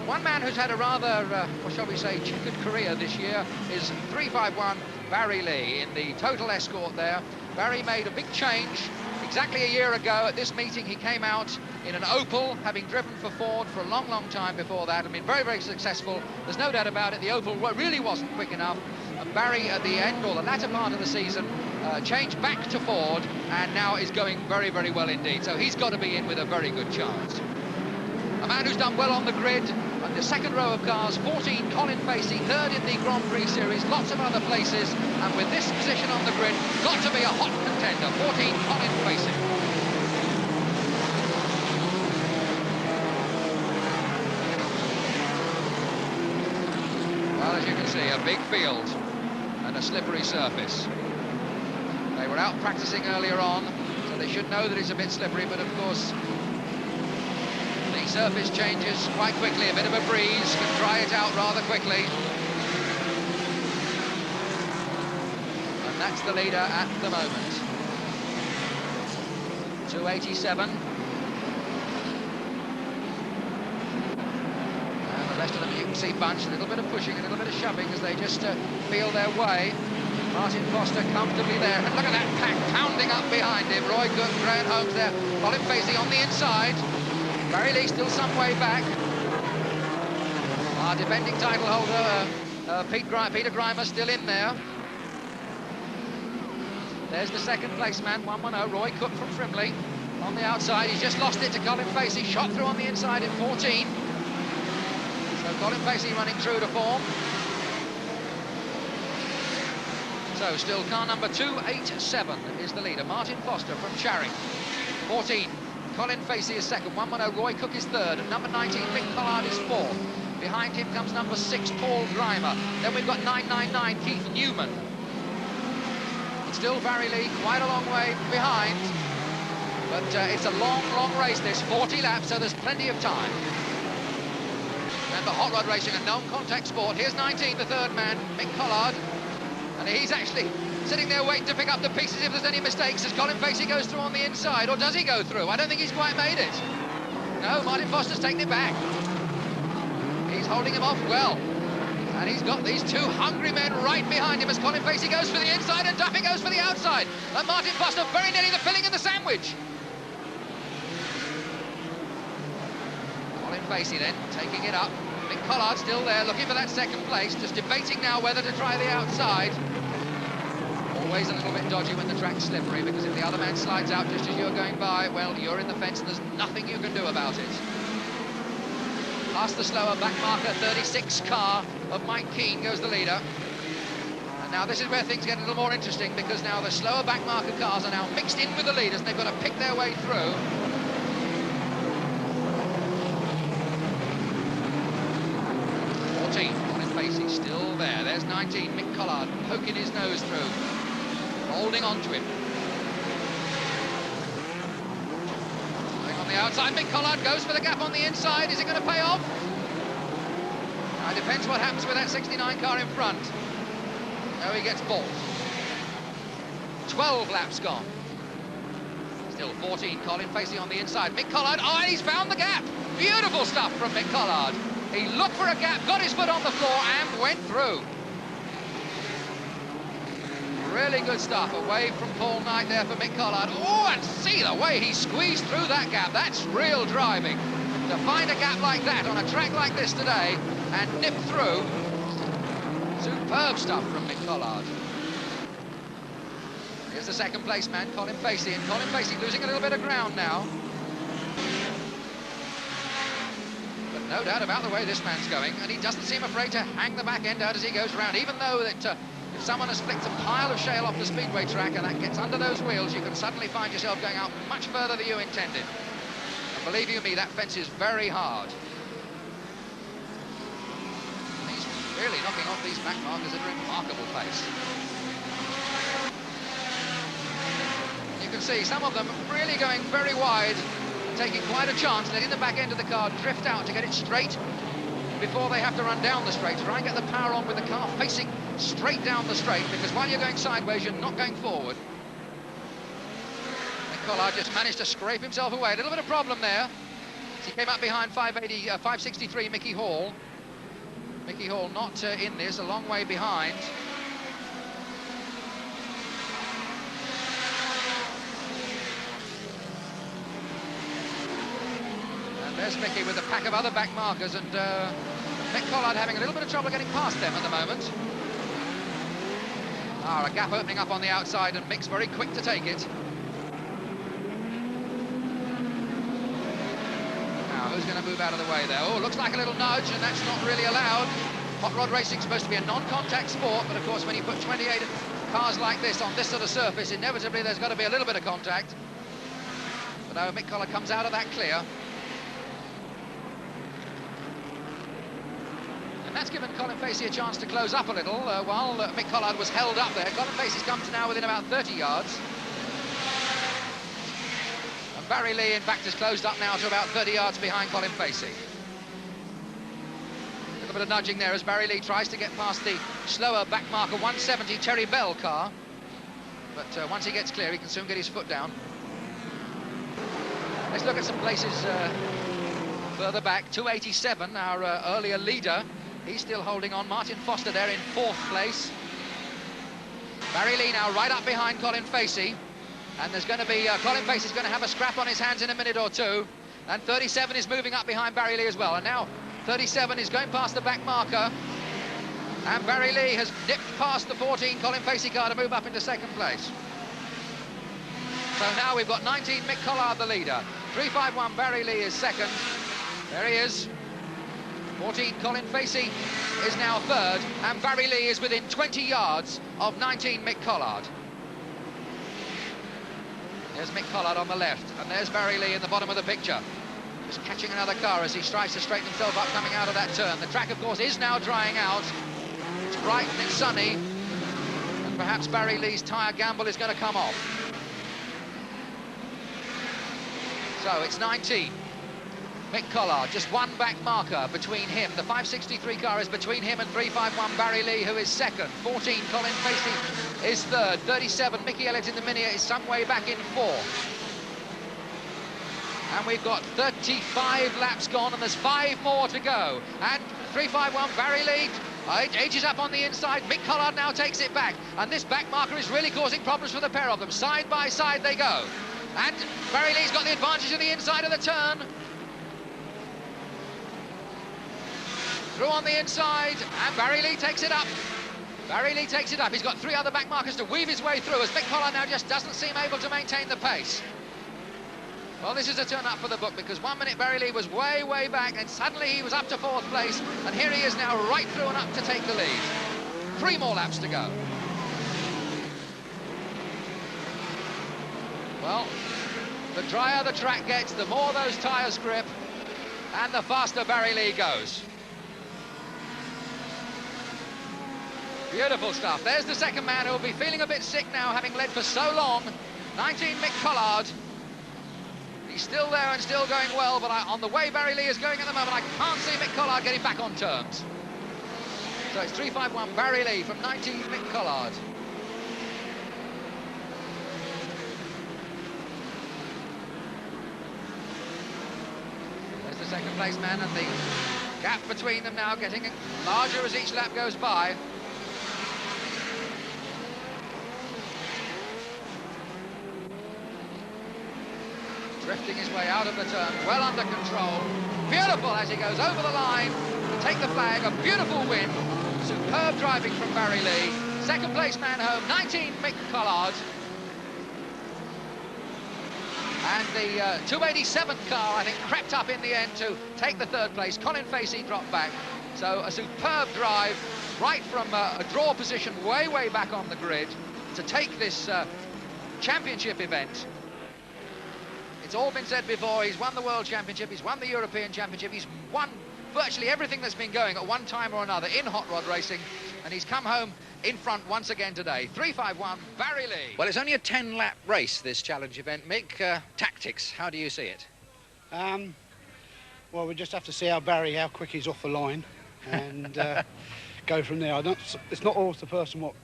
One man who's had a rather, what shall we say, checkered career this year is 351 Barry Lee in the total escort there. Barry made a big change exactly a year ago at this meeting. He came out in an Opel, having driven for Ford for a long, long time before that. I mean, very, very successful. There's no doubt about it. The Opel really wasn't quick enough. And Barry, at the end, or the latter part of the season, changed back to Ford, and now is going very, very well indeed. So he's got to be in with a very good chance. A man who's done well on the grid, and the second row of cars, 14, Colin Facey, third in the Grand Prix Series, lots of other places, and with this position on the grid, got to be a hot contender, 14, Colin Facey. Well, as you can see, a big field and a slippery surface. They were out practicing earlier on, so they should know that it's a bit slippery, but of course, the surface changes quite quickly. A bit of a breeze can dry it out rather quickly. And that's the leader at the moment. 287. And the rest of them, you can see, bunch, a little bit of pushing, a little bit of shoving as they just feel their way. Martin Foster comfortably there. And look at that pack pounding up behind him. Roy Cook, Graham Holmes there. Colin Facey on the inside. Barry Lee still some way back. Our defending title holder, Peter Grimer, still in there. There's the second place man, 110, Roy Cook from Frimley. On the outside, he's just lost it to Colin Facey. Shot through on the inside in 14. So Colin Facey running true to form. So still car number 287 is the leader. Martin Foster from Charing. 14. Colin Facey is second, 110, Roy Cook is third, and number 19, Mick Collard is fourth. Behind him comes number 6, Paul Grimer. Then we've got 999, Keith Newman. It's still Barry Lee, quite a long way behind, but it's a long, long race, this 40 laps, so there's plenty of time. Remember, hot rod racing, a non-contact sport. Here's 19, the third man, Mick Collard, and he's actually sitting there waiting to pick up the pieces if there's any mistakes as Colin Facey goes through on the inside, or does he go through? I don't think he's quite made it. No, Martin Foster's taken it back. He's holding him off well. And he's got these two hungry men right behind him as Colin Facey goes for the inside and Duffy goes for the outside. And Martin Foster very nearly the filling in the sandwich. Colin Facey then taking it up. Mick Collard still there looking for that second place, just debating now whether to try the outside. Always a little bit dodgy when the track's slippery, because if the other man slides out just as you're going by, well, you're in the fence and there's nothing you can do about it. Past the slower back marker, 36 car of Mike Keane goes the leader. And now this is where things get a little more interesting, because now the slower back marker cars are now mixed in with the leaders and they've got to pick their way through. Colin Facey still there. There's 19, Mick Collard poking his nose through, holding on to him. Going on the outside, Mick Collard goes for the gap on the inside. Is it going to pay off? It depends what happens with that 69 car in front. No, he gets bought. 12 laps gone. Still 14, Colin Facey on the inside. Mick Collard, oh, he's found the gap. Beautiful stuff from Mick Collard. He looked for a gap, got his foot on the floor and went through. Really good stuff away from Paul Knight there for Mick Collard. Oh, and see the way he squeezed through that gap. That's real driving. To find a gap like that on a track like this today and nip through. Superb stuff from Mick Collard. Here's the second place man, Colin Facey, and Colin Facey losing a little bit of ground now. No doubt about the way this man's going, and he doesn't seem afraid to hang the back end out as he goes around, even though that if someone has flicked a pile of shale off the speedway track and that gets under those wheels, you can suddenly find yourself going out much further than you intended. And believe you me, that fence is very hard. And he's really knocking off these back markers at a remarkable pace. You can see some of them really going very wide, taking quite a chance, letting the back end of the car drift out to get it straight before they have to run down the straight. Try and get the power on with the car facing straight down the straight, because while you're going sideways, you're not going forward. And Collard just managed to scrape himself away. A little bit of problem there. He came up behind 563 Mickey Hall. Mickey Hall not in this, a long way behind. And there's Mickey with a pack of other back markers, and Mick Collard having a little bit of trouble getting past them at the moment. A gap opening up on the outside, and Mick's very quick to take it. Now, who's going to move out of the way there? Oh, looks like a little nudge, and that's not really allowed. Hot rod racing is supposed to be a non-contact sport, but of course when you put 28 cars like this on this sort of surface, inevitably there's got to be a little bit of contact. But no, Mick Collard comes out of that clear. And that's given Colin Facey a chance to close up a little while Mick Collard was held up there. Colin Facey's come to now within about 30 yards. And Barry Lee, in fact, has closed up now to about 30 yards behind Colin Facey. A little bit of nudging there as Barry Lee tries to get past the slower back marker 170 Terry Bell car. But once he gets clear, he can soon get his foot down. Let's look at some places further back. 287, our earlier leader. He's still holding on. Martin Foster there in 4th place. Barry Lee now right up behind Colin Facey. And there's going to be, Colin Facey's going to have a scrap on his hands in a minute or two. And 37 is moving up behind Barry Lee as well. And now 37 is going past the back marker. And Barry Lee has nipped past the 14 Colin Facey car to move up into 2nd place. So now we've got 19 Mick Collard the leader. 351 Barry Lee is 2nd. There he is. 14 Colin Facey is now 3rd, and Barry Lee is within 20 yards of 19 Mick Collard. There's Mick Collard on the left, and there's Barry Lee in the bottom of the picture. Just catching another car as he strives to straighten himself up coming out of that turn. The track, of course, is now drying out. It's bright and it's sunny, and perhaps Barry Lee's tyre gamble is going to come off. So it's 19. Mick Collard, just one back marker between him. The 563 car is between him and 351 Barry Lee, who is 2nd. 14 Colin Facey is 3rd. 37 Mickey Elliott in the Mini is some way back in 4th. And we've got 35 laps gone, and there's 5 more to go. And 351 Barry Lee ages up on the inside. Mick Collard now takes it back, and this back marker is really causing problems for the pair of them. Side by side they go, and Barry Lee's got the advantage of the inside of the turn. Through on the inside, and Barry Lee takes it up. Barry Lee takes it up. He's got 3 other back markers to weave his way through as Mick Collard now just doesn't seem able to maintain the pace. Well, this is a turn up for the book, because 1 minute Barry Lee was way, way back, and suddenly he was up to 4th place, and here he is now right through and up to take the lead. 3 more laps to go. Well, the drier the track gets, the more those tyres grip, and the faster Barry Lee goes. Beautiful stuff. There's the 2nd man who will be feeling a bit sick now, having led for so long. 19 Mick Collard. He's still there and still going well, but on the way Barry Lee is going at the moment, I can't see Mick Collard getting back on terms. So it's 351 Barry Lee from 19 Mick Collard. There's the 2nd place man, and the gap between them now getting larger as each lap goes by. Drifting his way out of the turn, well under control. Beautiful as he goes over the line to take the flag. A beautiful win. Superb driving from Barry Lee. 2nd place man home, 19 Mick Collard. And the 287 car, I think, crept up in the end to take the 3rd place. Colin Facey dropped back. So a superb drive right from a draw position way, way back on the grid to take this championship event. It's all been said before, he's won the World Championship, he's won the European Championship, he's won virtually everything that's been going at one time or another in hot rod racing, and he's come home in front once again today. 351 Barry Lee. Well, it's only a 10-lap race, this challenge event. Mick, tactics, how do you see it? Well, we just have to see how quick he's off the line, and go from there. It's not always the person what's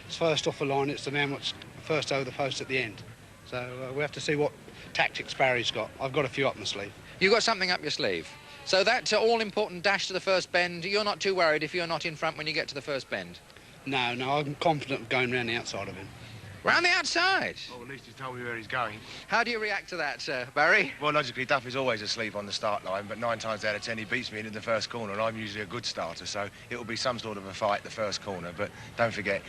first off the line, it's the man what's first over the post at the end. So we have to see what tactics Barry's got. I've got a few up my sleeve. You got something up your sleeve. So that all-important dash to the first bend, you're not too worried if you're not in front when you get to the first bend? No, I'm confident of going round the outside of him. Round the outside? Well, at least he's told me where he's going. How do you react to that, Barry? Well, logically, Duffy's always asleep on the start line, but 9 times out of 10 he beats me in the first corner, and I'm usually a good starter, so it'll be some sort of a fight the first corner. But don't forget,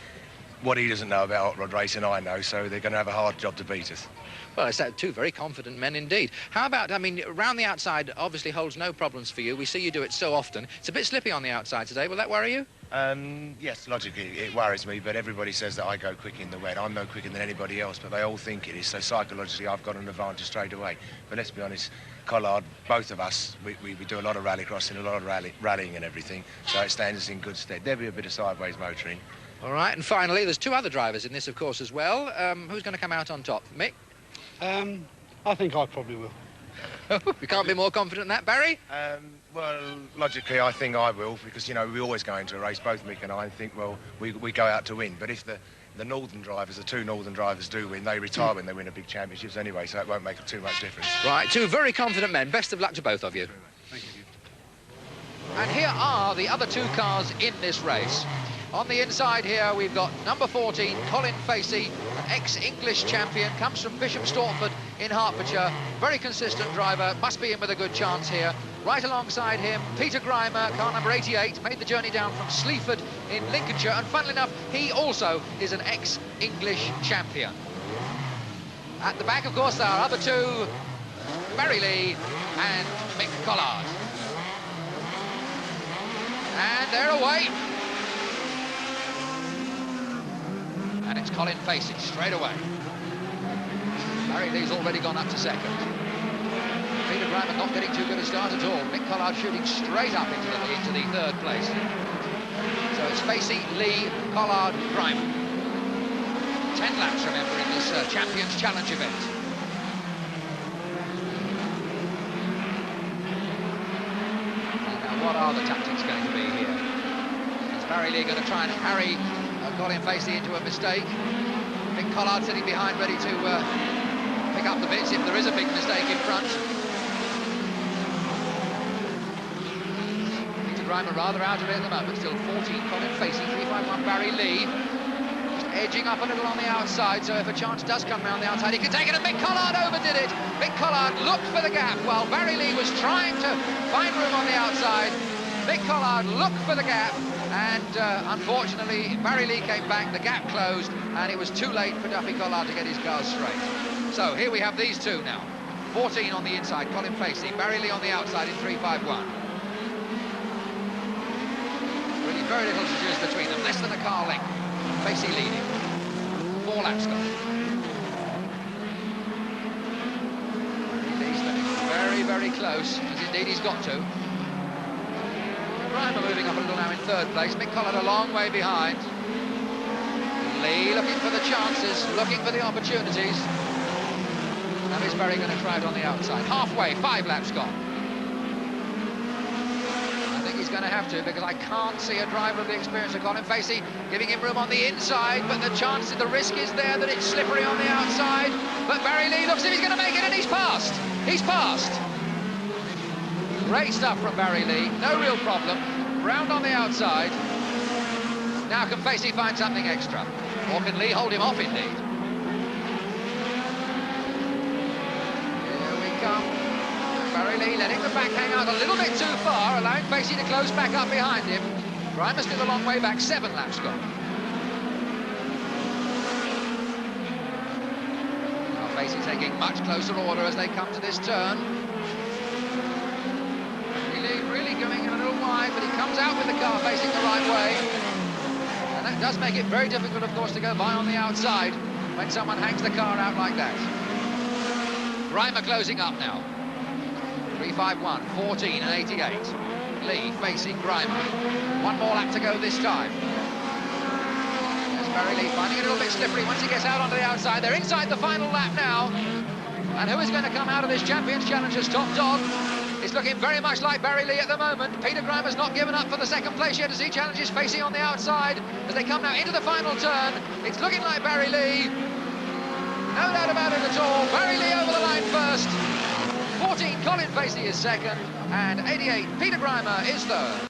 what he doesn't know about hot rod racing, I know, so they're going to have a hard job to beat us. Well, it's two very confident men indeed. How about, I mean, round the outside obviously holds no problems for you. We see you do it so often. It's a bit slippy on the outside today. Will that worry you? Yes, logically, it worries me, but everybody says that I go quick in the wet. I'm no quicker than anybody else, but they all think it is, so psychologically I've got an advantage straight away. But let's be honest, Collard, both of us, we do a lot of rallycrossing, a lot of rallying and everything, so it stands us in good stead. There'll be a bit of sideways motoring. All right, and finally, there's 2 other drivers in this, of course, as well. Who's going to come out on top? Mick? I think I probably will. You can't be more confident than that, Barry? Well, logically, I think I will, because, you know, we always go into a race, both Mick and I, and think, well, we go out to win. But if the northern drivers, the 2 northern drivers do win, they retire when they win a big championships anyway, so it won't make too much difference. Right, 2 very confident men. Best of luck to both of you. Thank you. And here are the other 2 cars in this race. On the inside here, we've got number 14, Colin Facey, an ex-English champion, comes from Bishop Stortford in Hertfordshire. Very consistent driver, must be in with a good chance here. Right alongside him, Peter Grimer, car number 88, made the journey down from Sleaford in Lincolnshire, and funnily enough, he also is an ex-English champion. At the back, of course, there are other 2, Barry Lee and Mick Collard. And they're away. And it's Colin Facey straight away. Barry Lee's already gone up to second. Peter Grimer not getting too good a start at all. Mick Collard shooting straight up into the 3rd place. So it's Facey, Lee, Collard, Grimer. 10 laps, remember, in this Champions Challenge event. Now, what are the tactics going to be here? Is Barry Lee going to try and harry Colin Facey into a mistake? Mick Collard sitting behind, ready to pick up the bits if there is a big mistake in front. Peter Grimer rather out of it at the moment. Still 14, Colin Facey, 351 Barry Lee. Just edging up a little on the outside, so if a chance does come round the outside, he can take it, and Mick Collard overdid it. Mick Collard looked for the gap while Barry Lee was trying to find room on the outside. Mick Collard looked for the gap, and unfortunately Barry Lee came back, the gap closed, and it was too late for Duffy Collard to get his cars straight. So here we have these 2 now. 14 on the inside, Colin Facey, Barry Lee on the outside in 351. Really very little to choose between them, less than a car length. Facey leading. 4 laps gone. Lee's looking very, very close, as indeed he's got to. Grimer moving up a little now in 3rd place. Mick Collard a long way behind. Lee looking for the chances, looking for the opportunities. Now is Barry going to try it on the outside? Halfway, 5 laps gone. I think he's going to have to, because I can't see a driver of the experience of Colin Facey giving him room on the inside, but the chance, the risk is there that it's slippery on the outside. But Barry Lee looks as if he's going to make it, and he's passed. He's passed. Great stuff from Barry Lee, no real problem. Round on the outside. Now can Facey find something extra? Or can Lee hold him off indeed? Here we come. Barry Lee letting the back hang out a little bit too far, allowing Facey to close back up behind him. Grimer still a long way back, 7 laps gone. Now Facey taking much closer order as they come to this turn. Really going a little wide, but he comes out with the car facing the right way. And that does make it very difficult, of course, to go by on the outside when someone hangs the car out like that. Grimer closing up now. 351, 14 and 88. Lee facing Grimer. 1 more lap to go this time. There's Barry Lee finding it a little bit slippery once he gets out onto the outside. They're inside the final lap now. And who is going to come out of this Champions Challenge as top dog? It's looking very much like Barry Lee at the moment. Peter Grimer's not given up for the 2nd place yet as he challenges Facey on the outside. As they come now into the final turn, it's looking like Barry Lee. No doubt about it at all. Barry Lee over the line first. 14, Colin Facey is second, and 88, Peter Grimer is third.